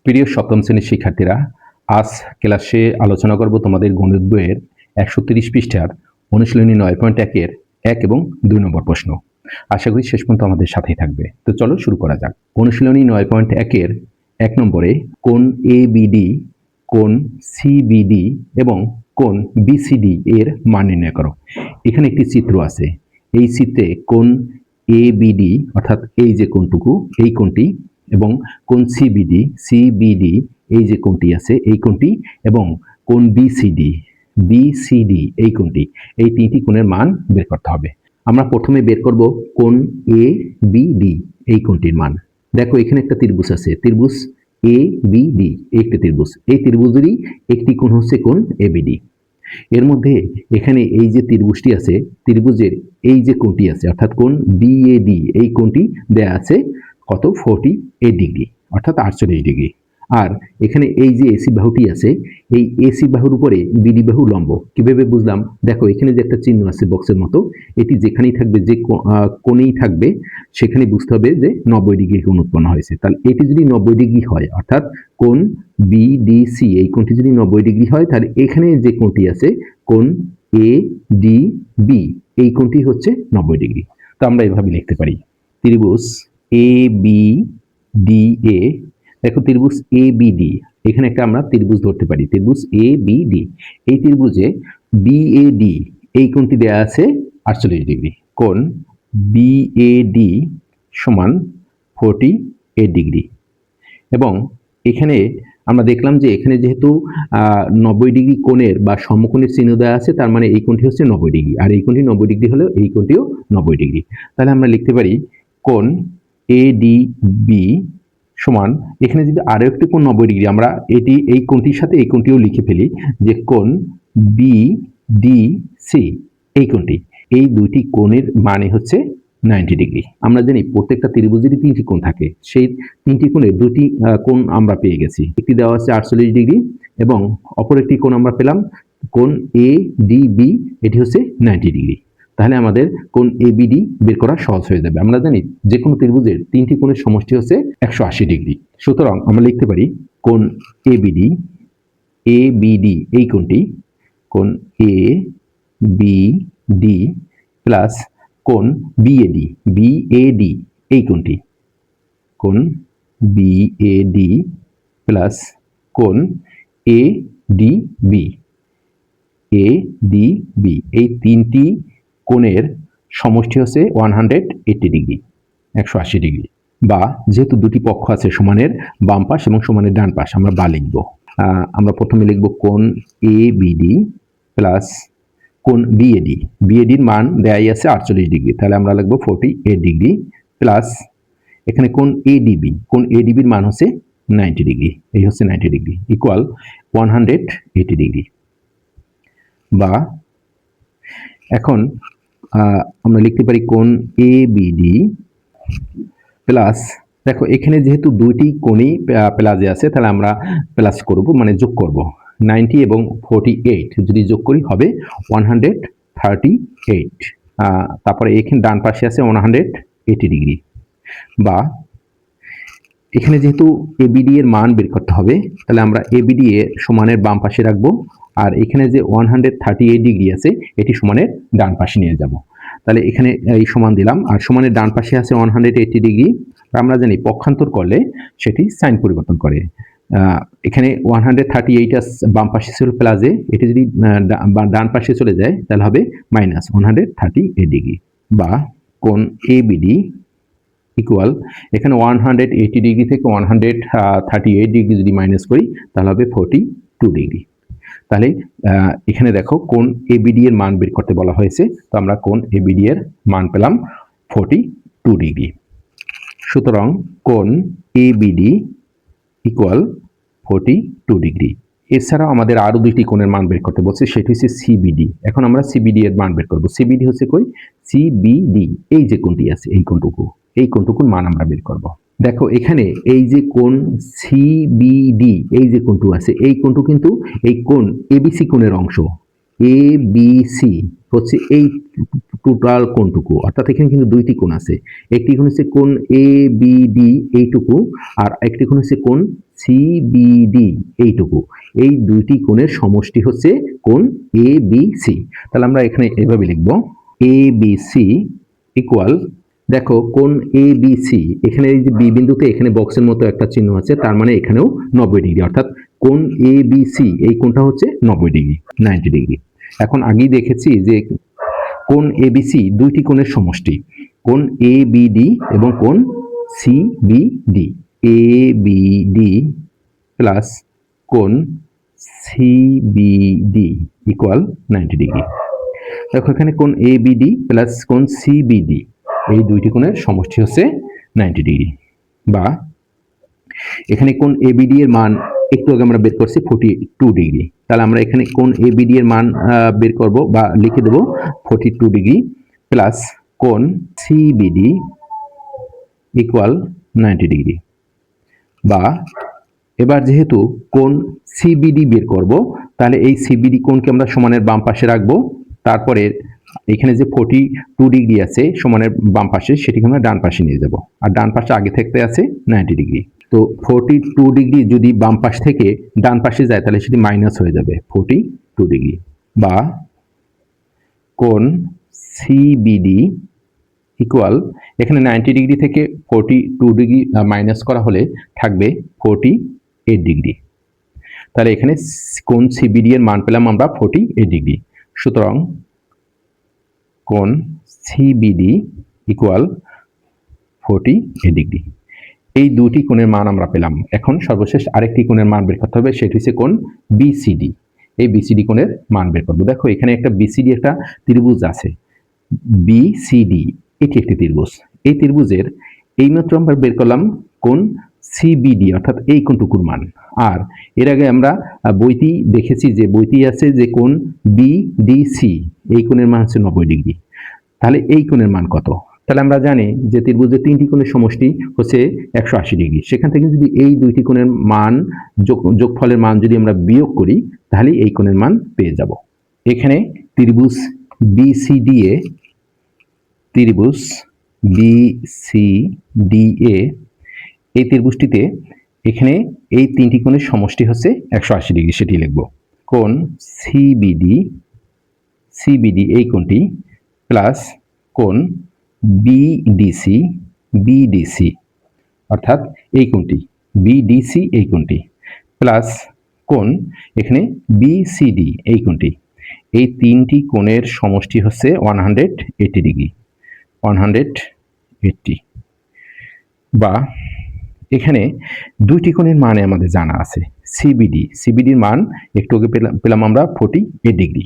প্রিয় সপ্তম শ্রেণীর শিক্ষার্থীরা, আজ ক্লাসে আলোচনা করব তোমাদের গণিত বইয়ের 130 পৃষ্ঠার অনুশীলনী 9.1 এর 1 এবং 2 নম্বর প্রশ্ন। আশা করি শেষ পর্যন্ত আমাদের সাথেই থাকবে। তো চলো শুরু করা যাক। অনুশীলনী 9.1 এর 1 নম্বরে কোণ এবিডি, কোণ সিবিডি এবং কোণ বিসিডি এর মান নির্ণয় করো। এখানে একটি চিত্র আছে। এই চিত্রে কোণ এবিডি অর্থাৎ এই যে কোণটুকু, এই কোণটি, এবং কোণ সিবিডি এই যে কোণটি আছে এই কোণটি, এবং কোণ বিসিডি এই কোণটি, এই তিনটি কোণের মান বের করতে হবে। আমরা প্রথমে বের করব কোণ এ বিডি এই কোণটির মান। দেখো এখানে একটা ত্রিভুজ আছে, ত্রিভুজ এ বিডি, একটা ত্রিভুজ, এই ত্রিভুজেরই একটি কোণ হচ্ছে কোণ এবিডি। এর মধ্যে এখানে এই যে ত্রিভুজটি আছে, ত্রিভুজের এই যে কোণটি আছে অর্থাৎ কোণ বিএডি, এই কোণটি দেয়া আছে কত 48 ডিগ্রি অর্থাৎ 48 ডিগ্রি। আর এখানে এই যে এসি বাহুটি আছে, এই এসি বাহুর উপরে বিডি বাহু লম্ব। কিভাবে বুঝলাম? দেখো এখানে যে একটা চিহ্ন আছে বক্সের মতো, এটি যেখানেই থাকবে, যে কোণেই থাকবে, সেখানে বুঝতে হবে যে 90 ডিগ্রি কোণ উৎপন্ন হয়েছে। তাহলে এটি যদি 90 ডিগ্রি হয় অর্থাৎ কোণ বিডিসি এই কোণটি যদি 90 ডিগ্রি হয়, তাহলে এখানে যে কোণটি আছে কোণ এডিবি এই কোণটি হচ্ছে 90 ডিগ্রি। তো আমরা এভাবে লিখতে পারি ত্রিভুজ এ বি ডি এ। দেখো ত্রিভুজ এ বিডি, এখানে একটা আমরা ত্রিভুজ ধরতে পারি, ত্রিভুজ এ বিডি। এই ত্রিভুজে বিএডি এই কোণটি দেয়া আছে 48 ডিগ্রি। কোণ বিএডি সমান 48 ডিগ্রি। এবং এখানে আমরা দেখলাম যে এখানে যেহেতু 90 ডিগ্রি কোণের বা সমকোণের চিহ্ন দেওয়া আছে, তার মানে এই কোণটি হচ্ছে 90 ডিগ্রি, আর এই কোণটি 90 ডিগ্রি হলেও এই কোণটিও 90 ডিগ্রি। তাহলে আমরা লিখতে পারি কোণ এডিবি সমান, এখানে যদি আরো একটি কোণ 90 ডিগ্রি, আমরা এটি এই কোণটির সাথে এই কোণটিও লিখে ফেলি যে কোণ বিডিসি এই কোণটি, এই দুইটি কোণের মানে হচ্ছে 90 ডিগ্রি। আমরা জানি প্রত্যেকটা ত্রিভুজেরই তিনটি কোণ থাকে, সেই তিনটি কোণের দুটি কোণ আমরা পেয়ে গেছি। একটি দেওয়া আছে 48 ডিগ্রি এবং অপর একটি কোণ আমরা পেলাম কোণ এডিবি, এটি হচ্ছে 90 ডিগ্রি। তাহলে আমাদের কোণ এবিডি বের করা সহজ হয়ে যাবে। আমরা জানি যে কোনো ত্রিভুজের তিনটি কোণের সমষ্টি হচ্ছে 180 ডিগ্রি। সুতরাং আমরা লিখতে পারি কোণ এবিডি এই কোণটি, কোণ এ বি ডি প্লাস কোণ বিএডি এই কোণটি, কোণ বিএডি প্লাস কোণ এডিবি এই তিনটি কোণের সমষ্টি হচ্ছে 180 ডিগ্রি, 180 ডিগ্রি। বা যেহেতু দুটি পক্ষ আছে, সমানের বাম পাশ এবং সমানের ডান পাশ, আমরা বা লিখব। আমরা প্রথমে লিখব কোণ এবিডি প্লাস কোণ বিএডির মান দেয়াই আছে 48 ডিগ্রি, তাহলে আমরা লিখব 48 ডিগ্রি প্লাস এখানে কোণ এডিবির মান হচ্ছে 90 ডিগ্রি, এই হচ্ছে 90 ডিগ্রি ইকুয়াল 180 ডিগ্রি। বা এখন আমরা লিখতে পারি কোণ এবিডি প্লাস, দেখো এখানে যেহেতু দুইটি কোণই প্লাসে আছে, তাহলে আমরা প্লাস করব, মানে যোগ করব। 90 এবং 48 যদি যোগ করি হবে 138। তারপরে এখানে ডান পাশে আছে 180 ডিগ্রি। বা এখানে যেহেতু এবিডি এর মান বের করতে হবে, তাহলে আমরা এবিডি এর সমানের বাম পাশে রাখবো, আর এখানে যে 138 ডিগ্রি আছে এটি সমানের ডান পাশে নিয়ে যাব। তাহলে এখানে এই সমান দিলাম, আর সমানের ডান পাশে আছে 180 ডিগ্রি। আমরা জানি পক্ষান্তর করলে সেটি সাইন পরিবর্তন করে। এখানে 138 বাম পাশে ছিল প্লাসে, এটি যদি ডান পাশে চলে যায় তাহলে হবে মাইনাস 138 ডিগ্রি। বা কোণ এবিডি ইকুয়াল, এখানে 180 ডিগ্রি থেকে 138 ডিগ্রি যদি মাইনাস করি তাহলে হবে 42 ডিগ্রি। তাহলে এখানে দেখো কোণ এবিডি এর মান বের করতে বলা হয়েছে, তো আমরা কোণ এবিডি এর মান পেলাম 42 ডিগ্রি। সুতরাং কোণ এবিডি ইকুয়াল 42 ডিগ্রি। এছাড়াও আমাদের আরো দুইটি কোণের মান বের করতে বলছে, সেটি হচ্ছে সিবিডি। এখন আমরা সিবিডি এর মান বের করব। সিবিডি হচ্ছে কই? সিবিডি এই যে কোণটি আছে, এই কোণটুকুর মান আমরা বের করব। দেখো এখানে এই যে কোণ সিবিডি এই যে কোণটু আছে, এই কোণটু কিন্তু এই কোণ এবিসি কোণের অংশ। এ বি সি হচ্ছে এই টোটাল কোণটুকু, অর্থাৎ এখানে কিন্তু দুইটি কোণ আছে। একটি কোণ হচ্ছে কোণ এ বি ডি এইটুকু, আর একটি কোণ হচ্ছে কোণ সি বি ডি এইটুকু। এই দুইটি কোণের সমষ্টি হচ্ছে কোণ এ বি সি। তাহলে আমরা এখানে এভাবে লিখব, এ বি সি ইকুয়াল, দেখো কোণ এ বি সি, এখানে এই যে বি বিন্দুতে এখানে বক্সের মতো একটা চিহ্ন আছে, তার মানে এখানেও 90 ডিগ্রি, অর্থাৎ কোণ এ বি সি এই কোণটা হচ্ছে 90 ডিগ্রি, 90 ডিগ্রি। এখন আগেই দেখেছি যে কোণ এ বি সি দুইটি কোণের সমষ্টি, কোণ এ বি ডি এবং কোণ C B D. A B D plus কোণ C B D equal 90 degree. দেখো এখানে কোণ এ বি ডি প্লাস কোণ সি বি ডি এই দুইটি কোণের সমষ্টি হচ্ছে 90 ডিগ্রি। বা এখানে কোণ এ বি ডি এর মান একটু আগে আমরা বের করছি 42 ডিগ্রি। তাহলে আমরা এখানে কোণ এ বি ডি এর মান বের করব বা লিখে দেব 42 ডিগ্রি প্লাস কোণ C B D equal 90 degree. বা এবার যেহেতু কোণ সিবিডি বের করব, তাহলে এই সিবিডি কোণকে আমরা সমানের বাম পাশে রাখবো। তারপরে এখানে যে 42 ডিগ্রি আছে সমানের বাম পাশে, সেটিকে আমরা ডান পাশে নিয়ে যাব। আর ডান পাশে আগে থাকতে আছে 90 ডিগ্রি। তো 42 ডিগ্রি যদি বাম পাশ থেকে ডান পাশে যায় তাহলে সেটি মাইনাস হয়ে যাবে 42 ডিগ্রি। বা কোণ সিবিডি ইকুয়াল, এখানে 90 ডিগ্রি থেকে 42 ডিগ্রি মাইনাস করা হলে থাকবে 48 ডিগ্রি। তাহলে এখানে কোণ সিবিডি এর মান পেলাম আমরা 48 ডিগ্রি। সুতরাং কোণ সিবিডি ইকুয়াল 48 ডিগ্রি। এই দুটি কোণের মান আমরা পেলাম। এখন সর্বশেষ আরেকটি কোণের মান বের করতে হবে, সেটি হচ্ছে কোণ বিসিডি। এই বিসিডি কোণের মান বের করব। দেখো এখানে একটা বিসিডি একটা ত্রিভুজ আছে, বিসিডি এটি একটি ত্রিভুজ। এই ত্রিভুজের এইমাত্র আমরা বের করলাম কোণ সিবিডি, অর্থাৎ এই কোণটুকুর মান। আর এর আগে আমরা বইটি দেখেছি, যে বইটি আছে যে কোণ বিডিসি এই কোণের মান হচ্ছে 90 ডিগ্রি। তাহলে এই কোণের মান কত? তাহলে আমরা জানি যে ত্রিভুজের তিনটি কোণের সমষ্টি হচ্ছে 180 ডিগ্রি। সেখান থেকে যদি এই দুইটি কোণের মান যোগফলের মান যদি আমরা বিয়োগ করি, তাহলে এই কোণের মান পেয়ে যাব। এখানে ত্রিভুজ বিসিডিএ, ত্রিভুজ বিসিডিএ এই ত্রিভুজটিতে এখানে এই তিনটি কোণের সমষ্টি হচ্ছে 180 ডিগ্রি, সেটি লিখব। কোণ সিবিডি, সিবিডি এই কোণটি প্লাস কোণ বিডিসি, বিডিসি অর্থাৎ এই কোণটি, বিডিসি এই কোণটি প্লাস কোণ এখানে বিসিডি এই কোণটি। এই তিনটি কোণের সমষ্টি হচ্ছে 180 ডিগ্রি, 180। বা এখানে দুইটি কোণের মানে আমাদের জানা আছে। সিবিডি, সিবিডির মান একটু আগে পেলাম আমরা 48 ডিগ্রি।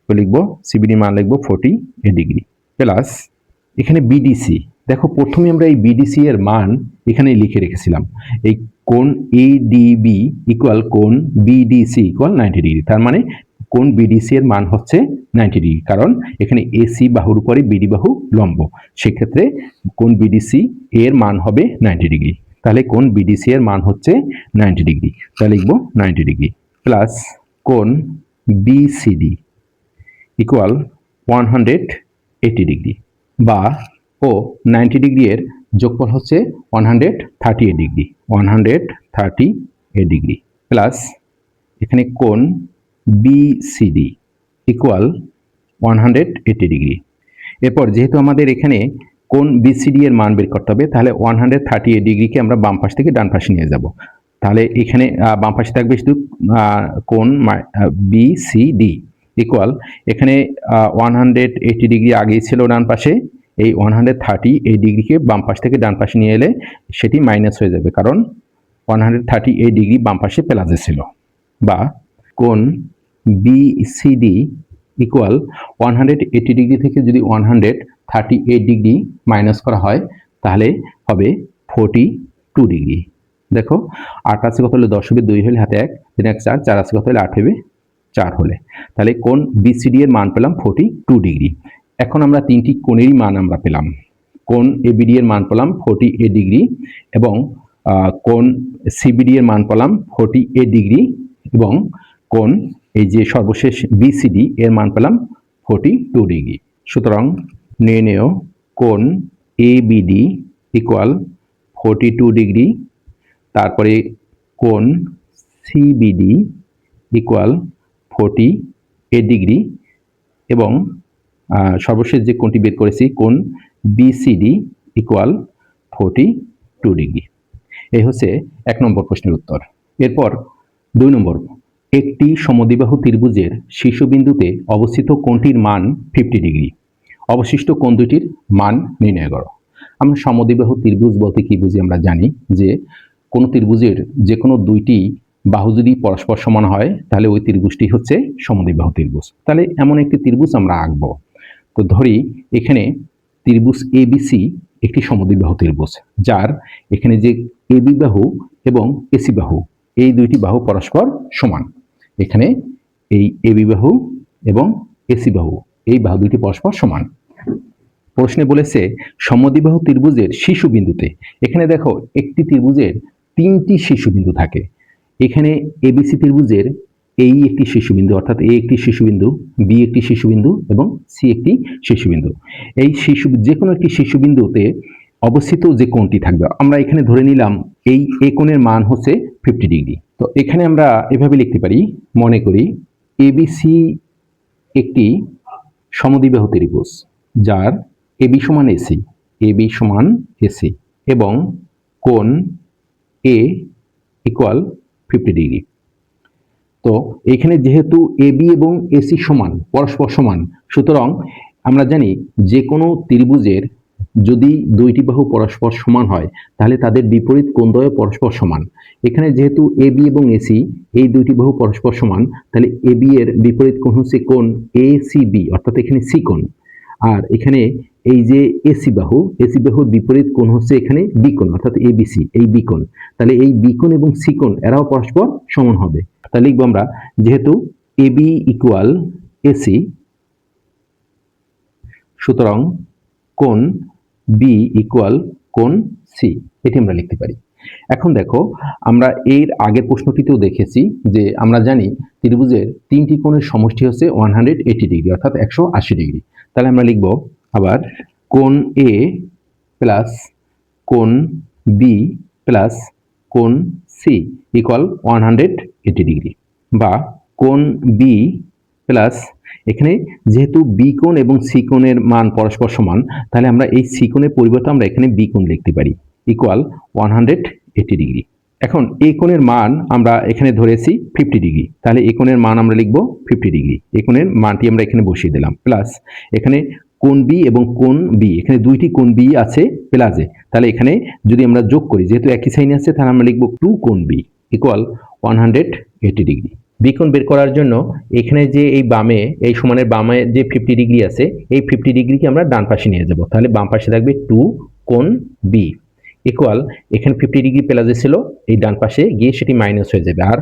তো লিখবো সিবিডির মান লিখবো 48 ডিগ্রি প্লাস এখানে বিডিসি। দেখো প্রথমে আমরা এই বিডিসি এর মান এখানে লিখে রেখেছিলাম, এই কোণ এডিবি ইকুয়াল কোণ বিডিসি ইকুয়াল 90 ডিগ্রি। তার মানে কোণ বিডিসি এর মান হচ্ছে 90 ডিগ্রি, কারণ এখানে এসি বাহুর উপরে বিডি বাহু লম্ব, সেক্ষেত্রে কোণ বিডিসি এর মান হবে 90 ডিগ্রি। তাহলে কোণ বিডিসি এর মান হচ্ছে 90 ডিগ্রি, তাহলে লিখবো 90 ডিগ্রি প্লাস কোণ বিসিডি ইকুয়াল 180 ডিগ্রি। বা ও 90 ডিগ্রি এর যোগফল হচ্ছে 138 ডিগ্রি, 138 ডিগ্রি প্লাস এখানে কোণ বিসিডি ইকুয়াল 180 ডিগ্রি। এরপর যেহেতু আমাদের এখানে কোণ বিসিডি এর মান বের করতে হবে, তাহলে 138 ডিগ্রিকে আমরা বাম পাশ থেকে ডান পাশে নিয়ে যাব। তাহলে এখানে বাম পাশে থাকবে শুধু কোণ বিসিডি ইকুয়াল, এখানে 180 ডিগ্রি আগেই ছিল ডান পাশে, এই 138 ডিগ্রিকে বাম পাশ থেকে ডান পাশে নিয়ে এলে সেটি মাইনাস হয়ে যাবে, কারণ 138 ডিগ্রি বাম পাশে প্লাসে ছিল। বা কোণ বিসিডি ইকুয়াল 180 ডিগ্রি থেকে যদি 138 ডিগ্রি মাইনাস করা হয় তাহলে হবে 42 ডিগ্রি। দেখো 8 আছে কত হলে 10 হবে, 2 হলে হাতে 1, 3 1 4, 4 আছে কত হলে 8 হবে, 4 হলে। তাহলে কোণ বিসিডি এর মান পেলাম 42 ডিগ্রি। এখন আমরা তিনটি কোণেরই মান আমরা পেলাম। কোণ এবিডি এর মান পেলাম 48 ডিগ্রি এবং কোণ সিবিডি এর মান পেলাম 48 ডিগ্রি এবং কোণ এই যে সর্বশেষ বিসিডি এর মান পেলাম 42 ডিগ্রি। সুতরাং নির্ণেয় কোণ এবিডি ইকুয়াল 42 ডিগ্রি, তারপরে কোণ সিবিডি ইকুয়াল 48 ডিগ্রি এবং সর্বশেষ যে কোণটি বের করেছি কোণ বিসিডি ইকুয়াল 42 ডিগ্রি। এই হচ্ছে 1 নম্বর প্রশ্নের উত্তর। এরপর 2 নম্বর, একটি সমদ্বিবাহু ত্রিভুজের শীর্ষবিন্দুতে অবস্থিত কোণটির মান 50 ডিগ্রি, অবশিষ্ট কোণ দুটির মান নির্ণয় করো। আমরা সমদ্বিবাহু ত্রিভুজ বলতে কি বুঝি? আমরা জানি যে কোনো ত্রিভুজের যে কোনো দুইটি বাহু যদি পরস্পর সমান হয় তাহলে ওই ত্রিভুজটি হচ্ছে সমদ্বিবাহু ত্রিভুজ। তাহলে এমন একটি ত্রিভুজ আমরা আঁকবো। তো ধরি এখানে ত্রিভুজ এবিসি একটি সমদ্বিবাহু ত্রিভুজ, যার এখানে যে এবি বাহু এবং এসি বাহু এই দুইটি বাহু পরস্পর সমান। এখানে এই এবি বাহু এবং এসি বাহু এই বাহু দুইটি পরস্পর সমান। প্রশ্নে বলেছে সমদ্বিবাহু ত্রিভুজের শীর্ষবিন্দুতে, এখানে দেখো একটি ত্রিভুজের 3টি শীর্ষবিন্দু থাকে। এখানে এবিসি ত্রিভুজের এই একটি শীর্ষবিন্দু, অর্থাৎ এ একটি শীর্ষবিন্দু, বি একটি শীর্ষবিন্দু এবং সি একটি শীর্ষবিন্দু। এই যে কোনো একটি শীর্ষবিন্দুতে অবস্থিত যে কোণটি থাকবে, আমরা এখানে ধরে নিলাম এই এ কোণের মান হচ্ছে 50 ডিগ্রি। তো এখানে আমরা এভাবে লিখতে পারি, মনে করি এবিসি একটি সমদ্বিবাহু ত্রিভুজ যার এবি সমান এসি, এবি সমান এসি এবং কোণ এ ইকুয়াল 50 ডিগ্রি। তো এখানে যেহেতু এবি এবং এসি সমান, পরস্পর সমান, সুতরাং আমরা জানি যে কোনো ত্রিভুজের যদি দুইটি বাহু পরস্পর সমান হয় তাহলে তাদের বিপরীত কোণদ্বয় পরস্পর সমান। এখানে যেহেতু এবি এবং এসি এই দুইটি বাহু পরস্পর সমান, তাহলে এবি এর বিপরীত কোণ হচ্ছে কোণ এসিবি, অর্থাৎ এখানে সি কোণ। আর এখানে এই যে এসি বাহুর বিপরীত কোণ হচ্ছে এখানে বি কোণ, অর্থাৎ এবিসি এই বি কোণ। তাহলে এই বি কোণ এবং সি কোণ এরাও পরস্পর সমান হবে। তাহলে লিখবো আমরা, যেহেতু এবি ইকুয়াল এসি, সুতরাং কোণ বি ইকুয়াল কোণ সি, এটি আমরা লিখতে পারি। এখন দেখো, আমরা এর আগের প্রশ্নটিতেও দেখেছি যে আমরা জানি ত্রিভুজের 3টি কোণের সমষ্টি হচ্ছে 180 ডিগ্রি, অর্থাৎ 180 ডিগ্রি। তাহলে আমরা লিখব আবার কোণ এ প্লাস কোণ বি প্লাস কোণ সি ইকুয়াল 180 ডিগ্রি, বা কোণ বি প্লাস, এখানে যেহেতু বি কোণ এবং সি কোণের মান পরস্পর সমান, তাহলে আমরা এই সি কোণের পরিবর্তে আমরা এখানে বি কোণ লিখতে পারি, ইকুয়াল 180 ডিগ্রি। এখন এই কোণের মান আমরা এখানে ধরেছি 50 ডিগ্রি, তাহলে এই কোণের মান আমরা লিখব 50 ডিগ্রি। এই কোণের মানটি আমরা এখানে বসিয়ে দিলাম, প্লাস এখানে কোণ বি এবং কোণ বি, এখানে দুইটি কোণ বি আছে প্লাসে, তাহলে এখানে যদি আমরা যোগ করি, যেহেতু একই সাইন আছে, তাহলে আমরা লিখব 2 কোণ বি ইকুয়াল 180 ডিগ্রি। বি কোণ বের করার জন্য এখানে যে এই বামে, এই সমানের বামে যে 50 ডিগ্রি আছে, এই 50 ডিগ্রিকে আমরা ডান পাশে নিয়ে যাব, তাহলে বাম পাশে থাকবে 2 কোণ বি ইকুয়াল, এখানে 50 ডিগ্রি প্লাসে ছিল, এই ডান পাশে গিয়ে সেটি মাইনাস হয়ে যাবে। আর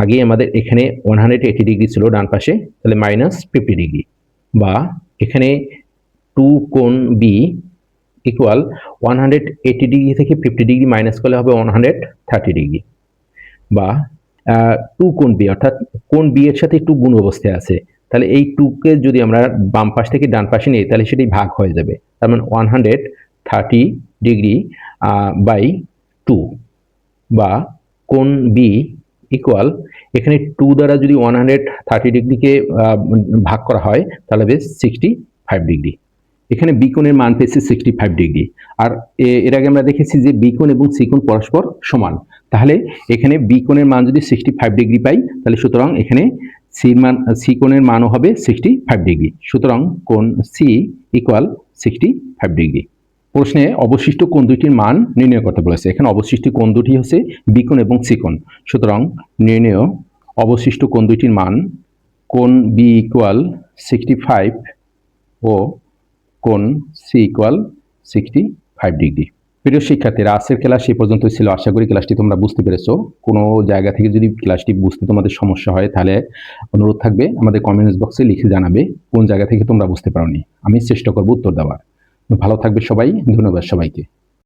আগে আমাদের এখানে 180 ডিগ্রি ছিল ডান পাশে, তাহলে মাইনাস 50 ডিগ্রি, বা এখানে 2 কোণ বি ইকুয়াল 180 ডিগ্রি থেকে 50 ডিগ্রি মাইনাস করলে হবে 130 ডিগ্রি, বা 2 কোণ বি, অর্থাৎ কোণ বি এর সাথে একটু গুণ অবস্থায় আছে, তাহলে এই 2 কে যদি আমরা বাম পাশ থেকে ডান পাশে নিই তাহলে সেটি ভাগ হয়ে যাবে, তার মানে 130 ডিগ্রি বাই 2, বা কোণ বি ইকুয়াল, এখানে 2 দ্বারা যদি 130 ডিগ্রিকে ভাগ করা হয় তাহলে হবে 65 ডিগ্রি। এখানে বি কোণের মান পেয়েছি 65 ডিগ্রি। আর এর আগে আমরা দেখেছি যে বি কোণ এবং সি কোণ পরস্পর সমান, তাহলে এখানে বি কোণের মান যদি 65 ডিগ্রি পাই, তাহলে সুতরাং এখানে সি কোণের মানও হবে 65 ডিগ্রি। সুতরাং কোণ সি ইকুয়াল 65 ডিগ্রি। প্রশ্নে অবশিষ্ট কোণ দুটির মান নির্ণয় করতে বলেছে। এখানে অবশিষ্ট কোণ দুটি হচ্ছে বি কোণ এবং সি কোণ। সুতরাং নির্ণয় অবশিষ্ট কোণ দুটির মান, কোণ বি ইকুয়াল 65 ও কোণ সি ইকুয়াল 65 ডিগ্রি। প্রিয় শিক্ষার্থীরা, আজকের ক্লাস এই পর্যন্তই ছিল। আশা করি ক্লাসটি তোমরা বুঝতে পেরেছো। কোনো জায়গা থেকে যদি ক্লাসটি বুঝতে তোমাদের সমস্যা হয় তাহলে অনুরোধ থাকবে আমাদের কমেন্টস বক্সে লিখে জানাবে কোন জায়গা থেকে তোমরা বুঝতে পারোনি। আমি চেষ্টা করব উত্তর দেওয়ার। ভালো থাকবে সবাই, ধন্যবাদ সবাইকে।